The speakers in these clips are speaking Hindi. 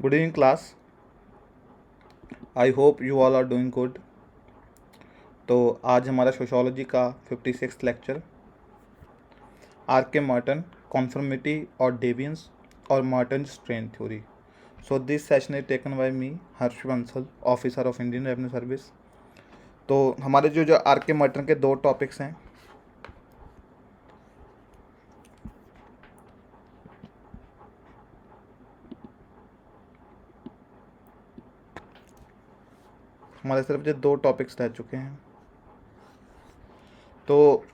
Good evening, class. I hope you all are doing good. तो आज हमारा सोशोलॉजी का 56 लेक्चर आर के मार्टन कॉन्फर्मिटी और डेवियंस और Marton strain theory. So this session is taken by me Harsh Bansal, officer of Indian revenue service. तो हमारे जो आर के मार्टन के दो टॉपिक्स हैं. हमारे सिर्फ ये दो टॉपिक्स रह चुके हैं. तो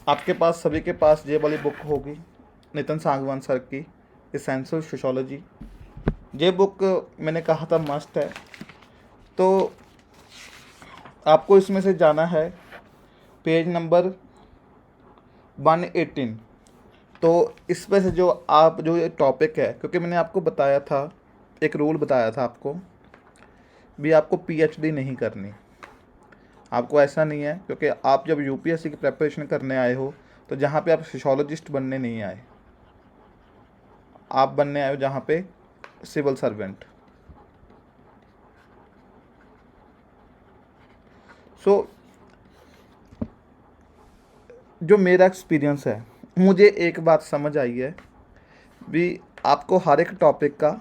आपके पास सभी के पास ये वाली बुक होगी नितिन सांगवान सर की एसेंशियल सोशोलॉजी. ये बुक मैंने कहा था मस्ट है. तो आपको इसमें से जाना है पेज नंबर 118. तो इसमें से जो आप जो ये टॉपिक है, क्योंकि मैंने आपको बताया था, एक रूल बताया था आपको भी, आपको पीएचडी नहीं करनी. आपको ऐसा नहीं है, क्योंकि आप जब यूपीएससी की प्रिपरेशन करने आए हो तो जहाँ पे आप सोशोलॉजिस्ट बनने नहीं आए, आप बनने आए हो जहाँ पे सिविल सर्वेंट. सो जो मेरा एक्सपीरियंस है, मुझे एक बात समझ आई है भी, आपको हर एक टॉपिक का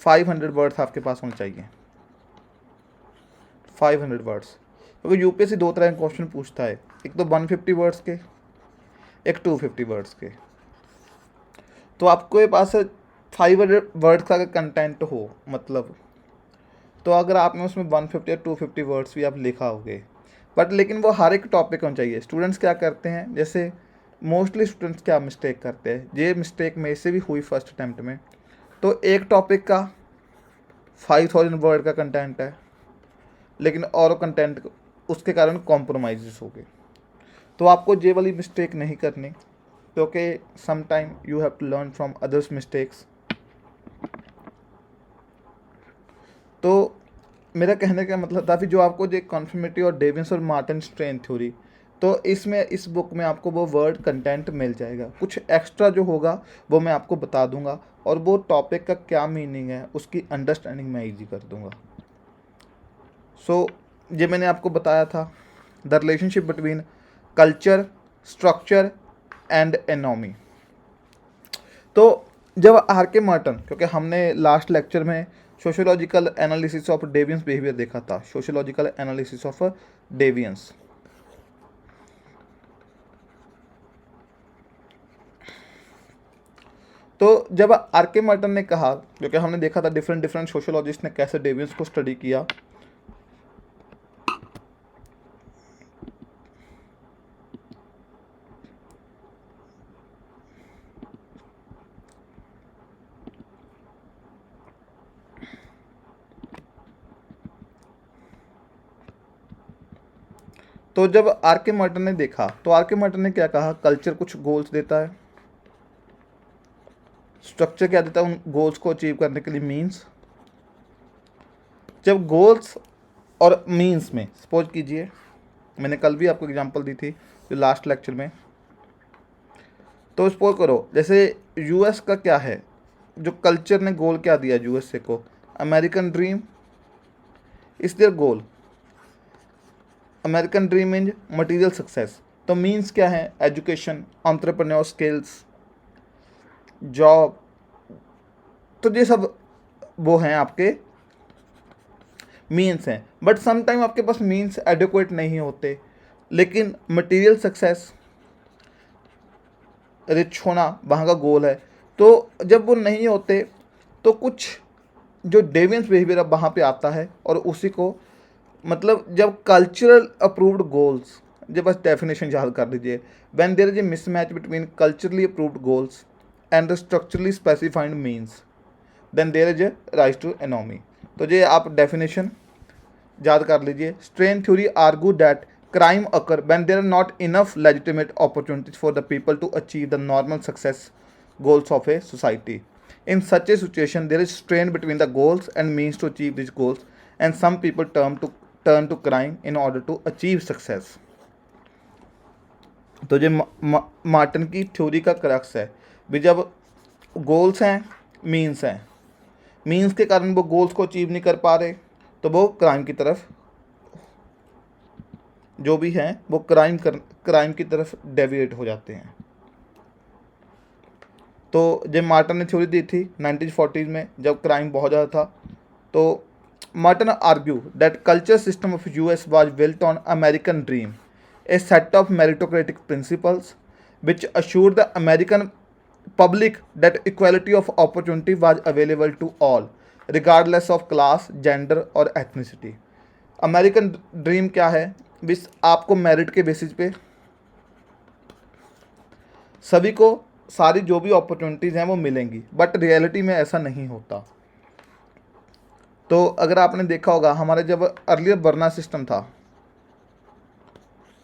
500 वर्ड्स आपके पास होने चाहिए. 500 वर्ड्स, क्योंकि यूपीएससी दो तरह के क्वेश्चन पूछता है. एक तो 150 वर्ड्स के, एक 250 वर्ड्स के. तो आपको ये पास 500 वर्ड्स का कंटेंट हो, मतलब तो अगर आपने उसमें 150 या 250 वर्ड्स भी आप लिखा होगे, बट लेकिन वो हर एक टॉपिक होना चाहिए. स्टूडेंट्स क्या करते हैं, जैसे मोस्टली स्टूडेंट्स क्या मिस्टेक करते हैं, ये मिस्टेक मेरे से भी हुई फर्स्ट अटैम्प्ट में. तो एक टॉपिक का 5000 वर्ड का कंटेंट है, लेकिन और कंटेंट उसके कारण कॉम्प्रोमाइज़ हो गए. तो आपको ये वाली मिस्टेक नहीं करनी, क्योंकि some time you have to learn from others mistakes. तो मेरा कहने का मतलब था कि जो आपको जो कॉन्फर्मिटी और डेवियंस और मार्टन स्ट्रेन थ्योरी, तो इसमें इस बुक में आपको वो वर्ड कंटेंट मिल जाएगा. कुछ एक्स्ट्रा जो होगा वो मैं आपको बता दूंगा, और वो टॉपिक का क्या मीनिंग है उसकी अंडरस्टैंडिंग मैं ईजी कर दूंगा. सो ये मैंने आपको बताया था the relationship between culture, structure and anomie. तो जब आर के मार्टन, क्योंकि हमने लास्ट लेक्चर में sociological analysis of deviance behaviour देखा था, सोशियोलॉजिकल एनालिसिस ऑफ डेवियंस. तो जब आर के मार्टन ने कहा, क्योंकि हमने देखा था डिफरेंट डिफरेंट सोशियोलॉजिस्ट ने कैसे डेवियंस को स्टडी किया. तो जब आर के मार्टन ने देखा, तो आर के मार्टन ने क्या कहा, कल्चर कुछ गोल्स देता है, स्ट्रक्चर क्या देता है उन गोल्स को अचीव करने के लिए मीन्स. जब गोल्स और मीन्स में, सपोज कीजिए, मैंने कल भी आपको एग्जांपल दी थी जो लास्ट लेक्चर में. तो सपोज करो जैसे यूएस का क्या है, जो कल्चर ने गोल क्या दिया यूएसए को, American dream is there goal. American dream mean material success. तो मीन्स क्या है, एजुकेशन, एंटरप्रेन्योर स्किल्स, जॉब. तो ये सब वो हैं आपके मीन्स हैं. बट समटाइम आपके पास मीन्स एडिक्वेट नहीं होते, लेकिन मटेरियल सक्सेस, रिच होना वहाँ का गोल है. तो जब वो नहीं होते तो कुछ जो डेवियंस बिहेवियर अब वहाँ पे आता है, और उसी को मतलब जब कल्चरल अप्रूव्ड गोल्स, जब बस डेफिनेशन याद कर लीजिए, when there is a mismatch between culturally approved goals and the structurally specified means, then there is a rise to anomie. तो ये आप डेफिनेशन याद कर लीजिए. Strain theory argue that crime occur when there are not enough legitimate opportunities for the people to achieve the normal success goals of a society. In such a situation, there is strain between the goals and means to achieve these goals, and some people turn to crime in order to achieve success. तो जो मार्टन की थ्योरी का क्रक्स है भी, जब गोल्स हैं, मीन्स हैं, मीन्स के कारण वो गोल्स को अचीव नहीं कर पा रहे, तो वो क्राइम की तरफ, जो भी हैं वो क्राइम की तरफ डेविएट हो जाते हैं। तो जब मार्टन ने थ्योरी दी थी 1940s में, जब क्राइम बहुत ज़्यादा था, तो Marton argue that culture system of US was built on American dream, A set of meritocratic principles which assured the American public that equality of opportunity was available to all, regardless of class, gender और ethnicity। अमेरिकन ड्रीम क्या है? विस आपको मेरिट के बेसिस पे सभी को सारी जो भी अपॉर्चुनिटीज़ हैं वो मिलेंगी, बट रियलिटी में ऐसा नहीं होता। तो अगर आपने देखा होगा, हमारे जब अर्लियर बर्ना सिस्टम था,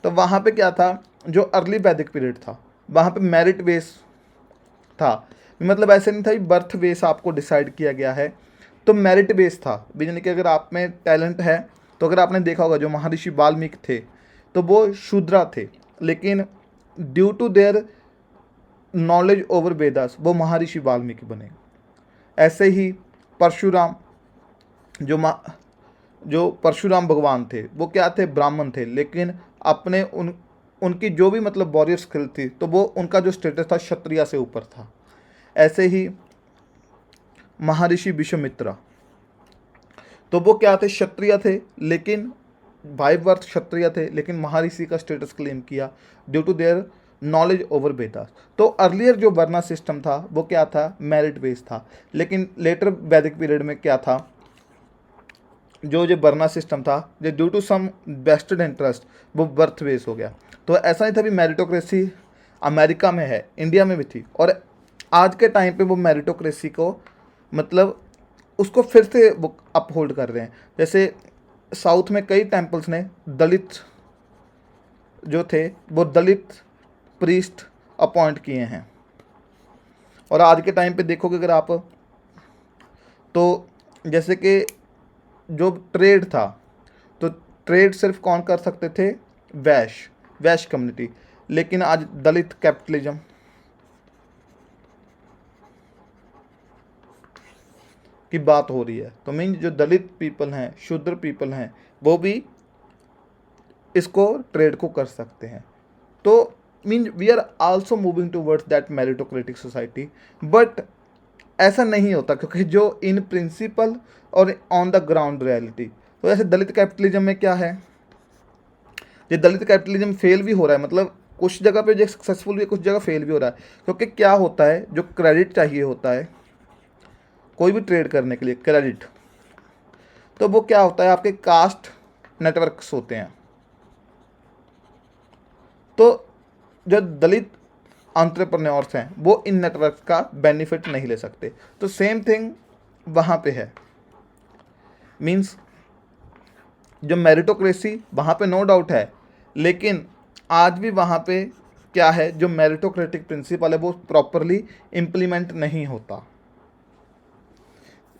तो वहाँ पे क्या था, जो अर्ली वैदिक पीरियड था, वहाँ पे मेरिट बेस था। मतलब ऐसे नहीं था कि बर्थ बेस आपको डिसाइड किया गया है, तो मेरिट बेस था। यानी कि अगर आप में टैलेंट है, तो अगर आपने देखा होगा जो महर्षि वाल्मीकि थे, तो वो शूद्रा थे, लेकिन due to their knowledge over Vedas वो महर्षि वाल्मीकि बने। ऐसे ही परशुराम, जो परशुराम भगवान थे, वो क्या थे? ब्राह्मण थे, लेकिन अपने उनकी जो भी मतलब वॉरियर स्किल थी, तो वो उनका जो स्टेटस था क्षत्रिय से ऊपर था। ऐसे ही महर्षि विश्वामित्र, तो वो क्या थे? क्षत्रिय थे, लेकिन बाय बर्थ क्षत्रिय थे, लेकिन महर्षि का स्टेटस क्लेम किया due to their knowledge over Vedas. तो अर्लियर जो वर्ना सिस्टम था वो क्या था? मेरिट बेस था। लेकिन लेटर वैदिक पीरियड में क्या था? जो वर्ना सिस्टम था, जो due to some vested interest वो बर्थ बेस हो गया। तो ऐसा नहीं था भी मेरिटोक्रेसी अमेरिका में है, इंडिया में भी थी, और आज के टाइम पे वो मेरिटोक्रेसी को मतलब उसको फिर से वो अपहोल्ड कर रहे हैं। जैसे साउथ में कई टेम्पल्स ने दलित जो थे वो दलित प्रीस्ट अपॉइंट किए हैं। और आज के टाइम पे देखोगे अगर आप, तो जैसे कि जो ट्रेड था, तो ट्रेड सिर्फ कौन कर सकते थे? वैश्य कम्युनिटी। लेकिन आज दलित कैपिटलिज्म की बात हो रही है, तो मीन जो दलित पीपल हैं, शूद्र पीपल हैं, वो भी इसको ट्रेड को कर सकते हैं। तो mean we are also moving towards that meritocratic society, but ऐसा नहीं होता, क्योंकि जो इन प्रिंसिपल और ऑन द ग्राउंड रियलिटी, तो ऐसे दलित कैपिटलिज्म में क्या है, ये दलित कैपिटलिज्म फेल भी हो रहा है। मतलब कुछ जगह पे जो सक्सेसफुल भी है, कुछ जगह फेल भी हो रहा है। क्योंकि क्या होता है, जो क्रेडिट चाहिए होता है कोई भी ट्रेड करने के लिए, क्रेडिट, तो वो क्या होता है, आपके कास्ट नेटवर्क्स होते हैं। तो जो दलित एंटरप्रेन्योर्स हैं वो इन नेटवर्क का बेनिफिट नहीं ले सकते। तो सेम थिंग वहाँ पे है। मीन्स जो मेरिटोक्रेसी वहाँ पे नो डाउट है, लेकिन आज भी वहाँ पे क्या है, जो मेरिटोक्रेटिक प्रिंसिपल है वो प्रॉपरली इम्प्लीमेंट नहीं होता।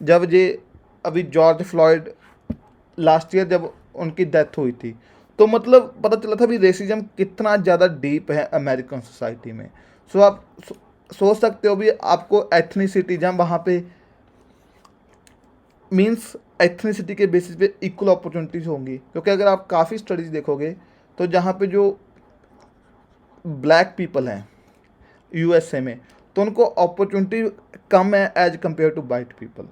जब ये अभी जॉर्ज फ्लॉयड लास्ट ईयर जब उनकी डेथ हुई थी, तो मतलब पता चला था भी रेसिज्म कितना ज़्यादा डीप है अमेरिकन सोसाइटी में। सो आप सोच सकते हो भी, आपको एथनिसिटी जहाँ वहाँ पे मीन्स एथनिसिटी के बेसिस पे इक्वल अपॉर्चुनिटीज़ होंगी। क्योंकि अगर आप काफ़ी स्टडीज़ देखोगे, तो जहाँ पे जो ब्लैक पीपल हैं यूएसए में, तो उनको अपॉर्चुनिटी कम है as compare to white people.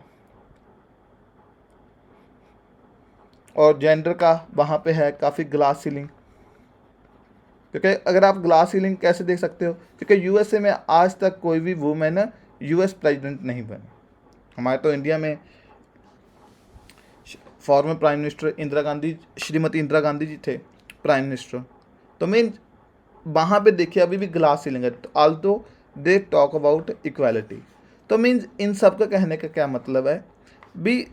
और जेंडर का वहाँ पे है काफ़ी ग्लास सीलिंग। क्योंकि अगर आप ग्लास सीलिंग कैसे देख सकते हो, क्योंकि यूएसए में आज तक कोई भी वुमेन यूएस प्रेसिडेंट नहीं बनी। हमारे तो इंडिया में former prime minister Indira Gandhi, Shrimati Indira Gandhi ji थे प्राइम मिनिस्टर। तो मीन वहाँ पे देखिए अभी भी ग्लास सीलिंग है, Aldous they talk about equality. तो मीन्स इन सब का कहने का क्या मतलब है भी,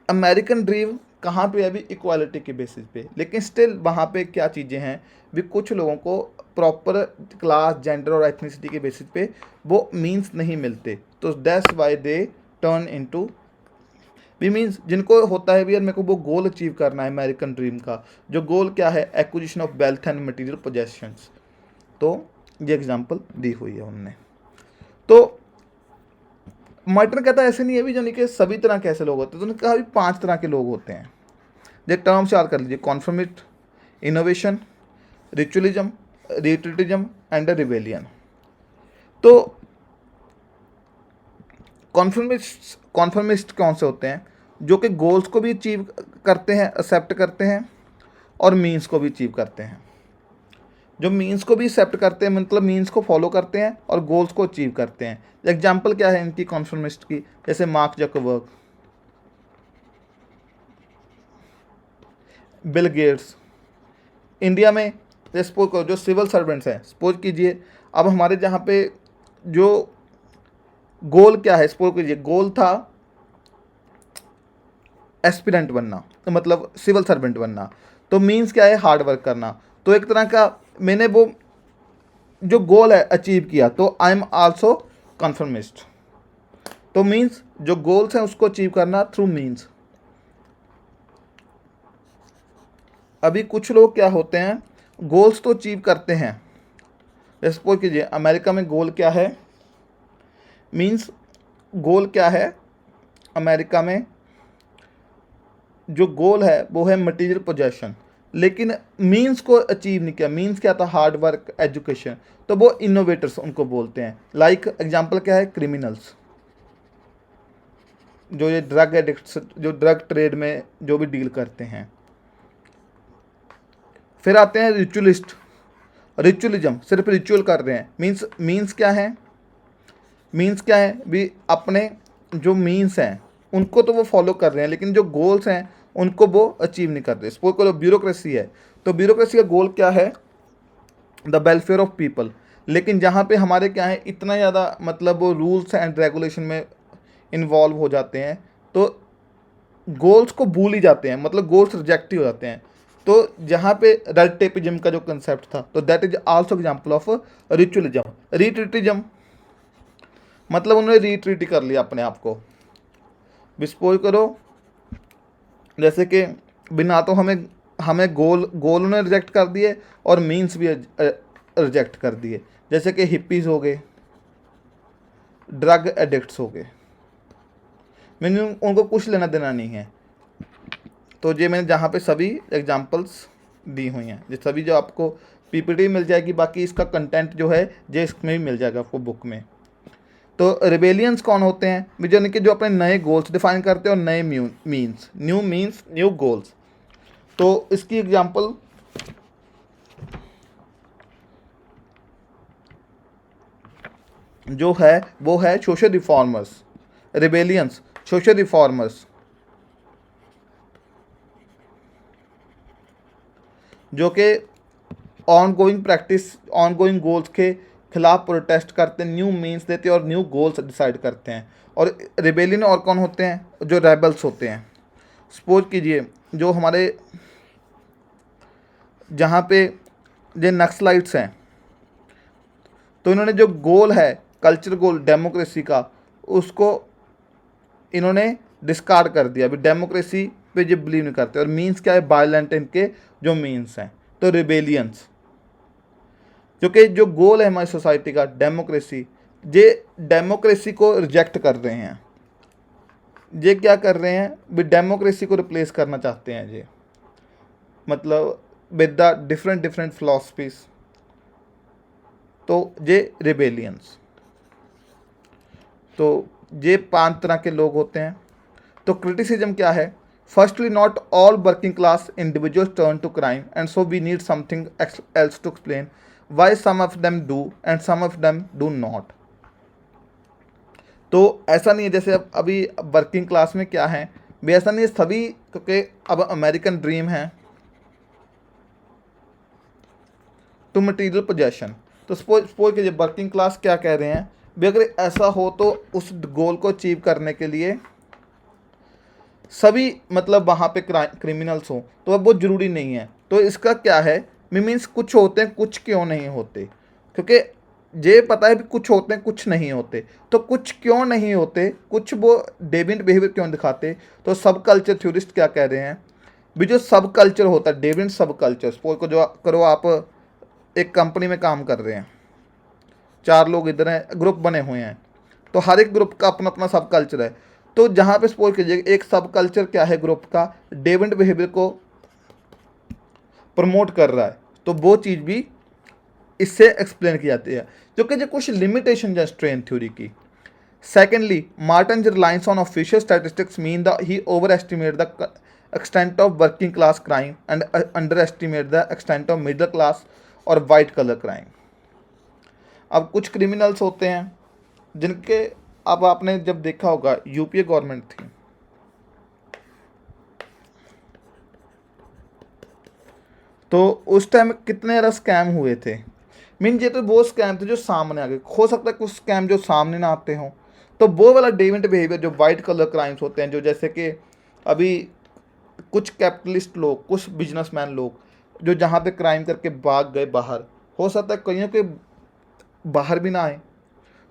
अमेरिकन ड्रीम कहाँ पे है अभी? इक्वालिटी के बेसिस पे। लेकिन स्टिल वहाँ पे क्या चीज़ें हैं भी, कुछ लोगों को प्रॉपर क्लास, जेंडर और एथनिसिटी के बेसिस पे वो मीन्स नहीं मिलते। तो that's why they turn into भी मीन्स, जिनको होता है भी यार मेरे को वो गोल अचीव करना है अमेरिकन ड्रीम का, जो गोल क्या है? Acquisition of wealth and material possessions. तो ये एग्जांपल दी हुई है उनने। तो मार्टिन कहता है ऐसे नहीं है भी, यानी कि सभी तरह के ऐसे लोग होते हैं। तो उन्होंने कहा भी 5 तरह के लोग होते हैं। ये टर्म्स याद कर लीजिए, कॉन्फर्मिस्ट, इनोवेशन, रिचुअलिज्म, रिट्रीटिज्म एंड रिबेलियन। तो कॉन्फर्मिस्ट कौन से होते हैं? जो कि गोल्स को भी अचीव करते हैं, एक्सेप्ट करते हैं, और मीन्स को भी अचीव करते हैं। जो मीन्स को भी एक्सेप्ट करते हैं, मतलब मीन्स को फॉलो करते हैं और गोल्स को अचीव करते हैं। एग्जाम्पल क्या है इनकी कॉन्फर्मिस्ट की? जैसे mark Zuckerberg, Bill Gates. India में सपोज करो जो सिविल सर्वेंट्स हैं, सपोज कीजिए अब हमारे जहाँ पे जो गोल क्या है, सपोज कीजिए गोल था एस्पिरेंट बनना, तो मतलब सिविल सर्वेंट बनना। तो मीन्स क्या है? हार्ड वर्क करना। तो एक तरह का मैंने वो जो गोल है अचीव किया, तो आई एम आल्सो कन्फर्मिस्ट। तो मीन्स जो गोल्स हैं उसको अचीव करना थ्रू मीन्स। अभी कुछ लोग क्या होते हैं, गोल्स तो अचीव करते हैं। सपोज कीजिए अमेरिका में गोल क्या है, मीन्स गोल क्या है अमेरिका में? जो गोल है वो है मटेरियल पोजेशन, लेकिन मीन्स को अचीव नहीं किया। मीन्स क्या था? Hard work, education. तो वो इनोवेटर्स उनको बोलते हैं। लाइक एग्जांपल क्या है? क्रिमिनल्स, जो ये ड्रग एडिक्ट्स, जो ड्रग ट्रेड में जो भी डील करते हैं। फिर आते हैं रिचुअलिस्ट, रिचुअलिज्म, सिर्फ रिचुअल कर रहे हैं। मीन्स क्या है? मीन्स क्या है भी? अपने जो मीन्स हैं उनको तो वो फॉलो कर रहे हैं, लेकिन जो गोल्स हैं उनको वो अचीव नहीं कर रहे। सपोज करो ब्यूरोक्रेसी है, तो ब्यूरोक्रेसी का गोल क्या है? The welfare of people. लेकिन जहाँ पे हमारे क्या है, इतना ज़्यादा मतलब वो रूल्स एंड रेगुलेशन में इन्वॉल्व हो जाते हैं, तो गोल्स को भूल ही जाते हैं, मतलब गोल्स रिजेक्ट ही हो जाते हैं। तो जहाँ पे रेड टेपिज्म का जो कंसेप्ट था, तो that is also example of ritualism. Retreatism मतलब उन्होंने रिट्रीट कर लिया अपने आप को। सपोज करो जैसे कि बिना तो हमें हमें गोल उन्होंने रिजेक्ट कर दिए और मीन्स भी रिजेक्ट कर दिए। जैसे कि हिप्पीज़ हो गए, ड्रग एडिक्ट्स हो गए, मैंने उनको कुछ लेना देना नहीं है। तो ये मैंने जहाँ पे सभी एग्जांपल्स दी हुई हैं, ये सभी जो आपको पीपीटी मिल जाएगी, बाकी इसका कंटेंट जो है ये इसमें भी मिल जाएगा आपको बुक में। तो रिबेलियंस कौन होते हैं? यानी कि जो अपने नए गोल्स डिफाइन करते हैं और नए मीन्स, न्यू गोल्स। तो इसकी एग्जांपल जो है वो है social reformers, rebellions, social reformers, जो कि ऑनगोइंग प्रैक्टिस, ऑनगोइंग गोल्स के खिलाफ प्रोटेस्ट करते हैं, न्यू मीन्स देते हैं और न्यू गोल्स डिसाइड करते हैं। और रिबेलियन और कौन होते हैं? जो रेबल्स होते हैं। सपोज कीजिए जो हमारे जहाँ पे जो नक्सलाइट्स हैं, तो इन्होंने जो गोल है कल्चर गोल डेमोक्रेसी का, उसको इन्होंने डिस्कार्ड कर दिया। अभी डेमोक्रेसी पे जो बिलीव नहीं करते, और मीन्स क्या है? वायलेंट इनके जो मीन्स हैं। तो रिबेलियंस, जो कि जो गोल है हमारी सोसाइटी का डेमोक्रेसी, ये डेमोक्रेसी को रिजेक्ट कर रहे हैं। ये क्या कर रहे हैं भी? डेमोक्रेसी को रिप्लेस करना चाहते हैं ये, मतलब विद द डिफरेंट फिलॉसफीज। तो ये रिबेलियंस। तो ये 5 तरह के लोग होते हैं। तो क्रिटिसिज्म क्या है? Firstly not all working class individuals turn to crime and so we need something else to explain why some of them do and some of them do not. तो ऐसा नहीं है जैसे अब अभी वर्किंग क्लास में क्या है भी, ऐसा नहीं है सभी, क्योंकि अब अमेरिकन ड्रीम है टू मटीरियल पोजेशन। तो सपोज कीजिए वर्किंग क्लास क्या कह रहे हैं भी, अगर ऐसा हो तो उस गोल को अचीव करने के लिए सभी मतलब वहाँ पे क्रिमिनल्स हों, तो अब वो ज़रूरी नहीं है। तो इसका क्या है मीन्स कुछ होते हैं, कुछ क्यों नहीं होते? क्योंकि ये पता है भी कुछ होते हैं, कुछ नहीं होते। तो कुछ क्यों नहीं होते, कुछ वो डेविएंट बिहेवियर क्यों दिखाते? तो सब कल्चर थ्योरिस्ट क्या कह रहे हैं भी, जो सब कल्चर होता है, डेविएंट सब कल्चर। सपोज को जो करो आप एक कंपनी में काम कर रहे हैं, 4 लोग इधर हैं, ग्रुप बने हुए हैं, तो हर एक ग्रुप का अपना अपना सब कल्चर है। तो जहाँ पे सपोज कीजिए एक सब कल्चर क्या है ग्रुप का, डेविएंट बिहेवियर को प्रमोट कर रहा है, तो वो चीज़ भी इससे एक्सप्लेन की जाती है, जो कि जो कुछ लिमिटेशन है स्ट्रेन थ्योरी की। Secondly, Martin reliance on official statistics mean the he over estimate the extent of working class crime and under estimate the extent of middle class और वाइट कलर क्राइम। अब कुछ क्रिमिनल्स होते हैं जिनके, अब आपने जब देखा होगा यूपीए गवर्नमेंट थी, तो उस टाइम कितने ज़्यादा स्कैम हुए थे। मीन ये तो वो स्कैम थे जो सामने आ गए, हो सकता है कुछ स्कैम जो सामने ना आते हों, तो वो वाला डेविएंट बिहेवियर जो वाइट कलर क्राइम्स होते हैं, जो जैसे कि अभी कुछ कैपिटलिस्ट लोग, कुछ बिजनेसमैन लोग जो जहाँ पे क्राइम करके भाग गए बाहर, हो सकता है कईयों के बाहर भी ना आए,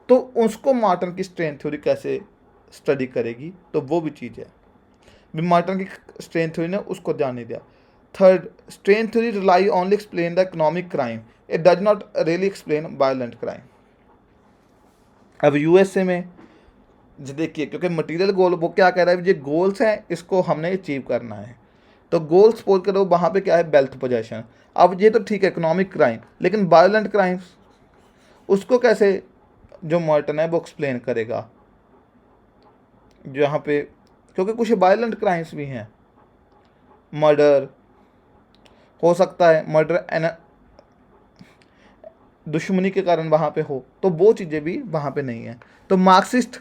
तो उसको मार्टिन की स्ट्रेन थ्योरी कैसे स्टडी करेगी, तो वो भी चीज़ है। भी मार्टिन की स्ट्रेन थ्योरी ने उसको ध्यान नहीं दिया। Third, strain theory rely only explain the economic crime, it does not really explain violent crime. अब यूएसए में जो देखिए, क्योंकि मटेरियल गोल वो क्या कह रहा है, ये गोल्स हैं, इसको हमने अचीव करना है, तो गोल सपोज करो वहाँ पे क्या है, वेल्थ पोजेशन। अब ये तो ठीक है इकोनॉमिक क्राइम, लेकिन वायलेंट क्राइम्स उसको कैसे जो मार्टिन है वो एक्सप्लेन करेगा, जहाँ पे क्योंकि कुछ वायलेंट क्राइम्स भी हैं, मर्डर हो सकता है, मर्डर एन दुश्मनी के कारण वहाँ पे हो, तो वो चीज़ें भी वहाँ पे नहीं है। तो मार्क्सिस्ट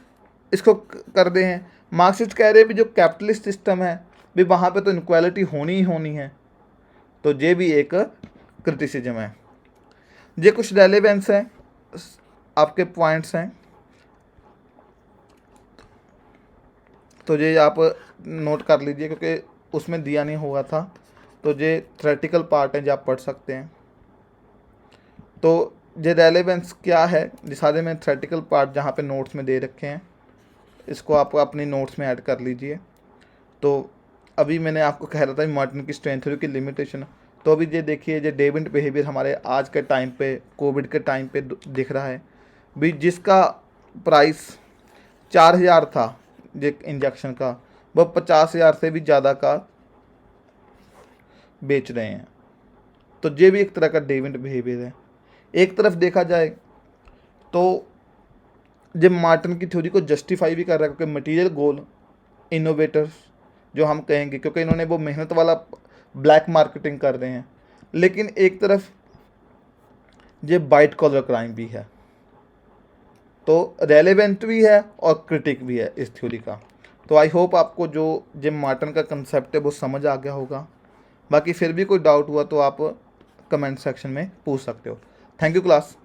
इसको कर दे हैं, मार्क्सिस्ट कह रहे हैं भी जो कैपिटलिस्ट सिस्टम है भी वहाँ पे तो इनक्वालिटी होनी ही होनी है, तो ये भी एक क्रिटिसिज्म है। ये कुछ रेलेवेंस है, आपके पॉइंट्स हैं, तो ये आप नोट कर लीजिए क्योंकि उसमें दिया नहीं हुआ था, तो ये थ्योरेटिकल पार्ट है जो आप पढ़ सकते हैं। तो ये रेलेवेंस क्या है, ये सारे में थ्योरेटिकल पार्ट जहाँ पे नोट्स में दे रखे हैं, इसको आप अपनी नोट्स में ऐड कर लीजिए। तो अभी मैंने आपको कह रहा था मार्टिन की स्ट्रेन थ्योरी की लिमिटेशन, तो अभी ये देखिए ये डेविएंट बिहेवियर हमारे आज के टाइम पे, कोविड के टाइम पे दिख रहा है भी, जिसका प्राइस 4000 था ये इंजेक्शन का, वह 50,000 से भी ज़्यादा का बेच रहे हैं। तो ये भी एक तरह का डेविएंट बिहेवियर है। एक तरफ देखा जाए तो ये मार्टिन की थ्योरी को जस्टिफाई भी कर रहा है, क्योंकि मटेरियल गोल इनोवेटर्स जो हम कहेंगे, क्योंकि इन्होंने वो मेहनत वाला ब्लैक मार्केटिंग कर रहे हैं, लेकिन एक तरफ ये वाइट कॉलर क्राइम भी है, तो रेलेवेंट भी है और क्रिटिक भी है इस थ्योरी का। तो आई होप आपको जो जिम मार्टिन का कंसेप्ट है वो समझ आ गया होगा। बाकी फिर भी कोई डाउट हुआ तो आप कमेंट सेक्शन में पूछ सकते हो। Thank you class.